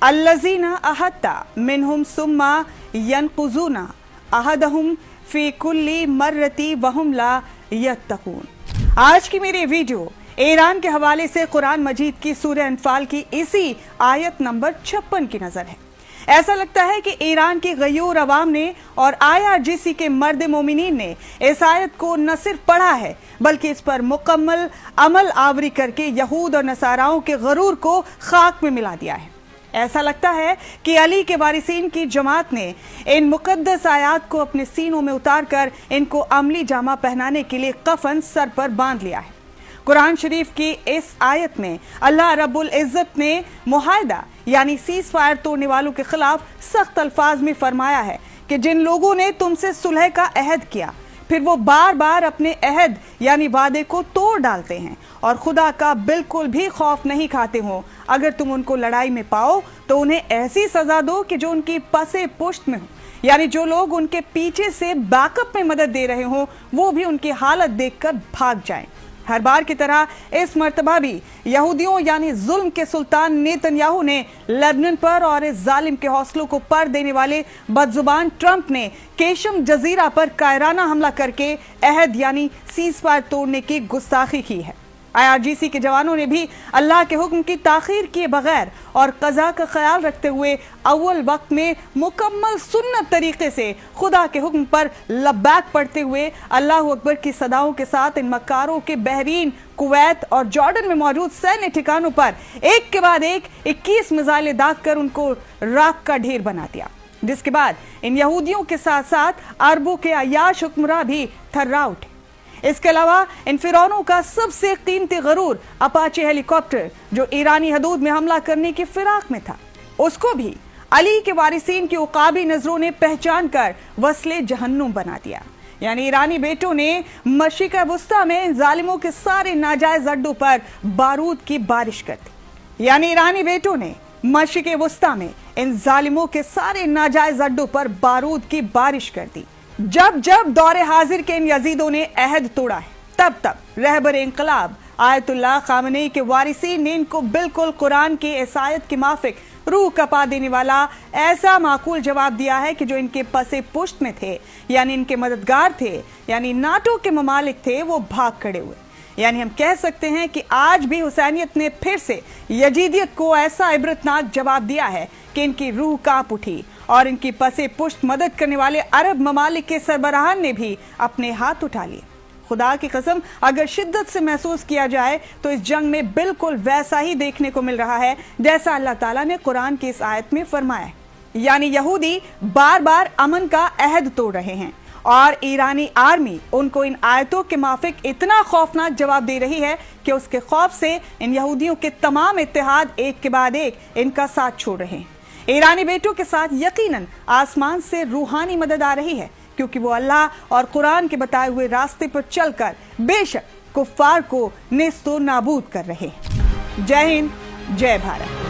अल्लज़ीना अहत्ता मिनहुम सुम्मा यनकुज़ूना अहदहुम फी कुल्ली मर्रती वहुम ला यत्तकून। आज की मेरी वीडियो ईरान के हवाले से कुरान मजीद की सूरह अनफाल की इसी आयत नंबर 56 की नजर है। ऐसा लगता है कि ईरान की गयूर अवाम ने और IRGC के मर्द मोमिनीन ने इस आयत को न सिर्फ पढ़ा है बल्कि इस पर मुकम्मल अमल आवरी करके यहूद और नसाराओं के गरूर को खाक में मिला दिया है। ऐसा लगता है कि अली के वारिसीन की जमात ने इन मुकद्दस आयात को अपने सीनों में उतारकर इनको अमली जामा पहनाने के लिए कफन सर पर बांध लिया है। कुरान शरीफ की इस आयत में अल्लाह रब्बुल इज्जत ने मुआहदा यानी सीज फायर तोड़ने वालों के खिलाफ सख्त अल्फाज में फरमाया है कि जिन लोगों ने तुमसे सुलह का अहद किया फिर वो बार बार अपने अहद यानी वादे को तोड़ डालते हैं और खुदा का बिल्कुल भी खौफ नहीं खाते हो, अगर तुम उनको लड़ाई में पाओ तो उन्हें ऐसी सजा दो कि जो उनकी पसे पुश्त में हो, यानी जो लोग उनके पीछे से बैकअप में मदद दे रहे हो वो भी उनकी हालत देखकर भाग जाएं। हर बार की तरह इस मर्तबा भी यहूदियों यानी जुल्म के सुल्तान नेतन्याहू ने लेबनान पर और इस जालिम के हौसलों को पर देने वाले बदजुबान ट्रंप ने केशम जजीरा पर कायराना हमला करके अहद यानी सीज फायर तोड़ने की गुस्ताखी की है। IRGC के जवानों ने भी अल्लाह के हुक्म की ताखीर किए बगैर और कज़ा का ख्याल रखते हुए अव्वल वक्त में मुकम्मल सुन्नत तरीके से खुदा के हुक्म पर लब्बैक पढ़ते हुए अल्लाह अकबर की सदाओं के साथ इन मक्कारों के बहरीन, कुवैत और जॉर्डन में मौजूद सैन्य ठिकानों पर एक के बाद एक 21 मिसाइलें दाग कर उनको राख का ढेर बना दिया, जिसके बाद इन यहूदियों के साथ साथ अरबों के अय्याश हुक्मरां भी थर्रा उठे। इसके अलावा इन फिरौनों का सबसे कीमती गरूर अपाचे हेलीकॉप्टर जो ईरानी हदूद में हमला करने की फिराक में था, उसको भी अली के वारिसीन की उकाबी नजरों ने पहचान कर वस्ले जहन्नुम बना दिया। यानी ईरानी बेटों ने मशरिक़ वुस्ता में इन जालिमों के सारे नाजायज अड्डों पर बारूद की बारिश कर दी। यानी ईरानी बेटों ने मशरिक़ वुस्ता में इन जालिमों के सारे नाजायज अड्डों पर बारूद की बारिश कर दी। जब जब दौरे हाजिर के इन यजीदों ने अहद तोड़ा है तब तब रहबर इंकलाब आयतुल्लाह खामनेई के वारिसीन ने इनको बिल्कुल कुरान की इस आयत के माफिक रूह कपा देने वाला ऐसा माकूल जवाब दिया है कि जो इनके पसे पुश्त में थे यानी इनके मददगार थे यानी नाटो के ममालिक थे वो भाग खड़े हुए। यानी हम कह सकते हैं कि आज भी हुसैनियत ने फिर से यजीदियत को ऐसा इबरतनाक जवाब दिया है कि इनकी रूह कांप उठी और इनकी पसे पुश्त मदद करने वाले अरब ममालिक के सरबराहान ने भी अपने हाथ उठा लिए। खुदा की कसम अगर शिद्दत से महसूस किया जाए तो इस जंग में बिल्कुल वैसा ही देखने को मिल रहा है जैसा अल्लाह ताला ने कुरान की इस आयत में फरमाया है। यानी यहूदी बार बार अमन का अहद तोड़ रहे हैं और ईरानी आर्मी उनको इन आयतों के माफिक इतना खौफनाक जवाब दे रही है कि उसके खौफ से इन यहूदियों के तमाम इत्तेहाद एक के बाद एक इनका साथ छोड़ रहे हैं। ईरानी बेटों के साथ यकीनन आसमान से रूहानी मदद आ रही है क्योंकि वो अल्लाह और कुरान के बताए हुए रास्ते पर चलकर बेशक कुफ्फार को नेस्तो नाबूद कर रहे हैं। जय हिंद, जय भारत।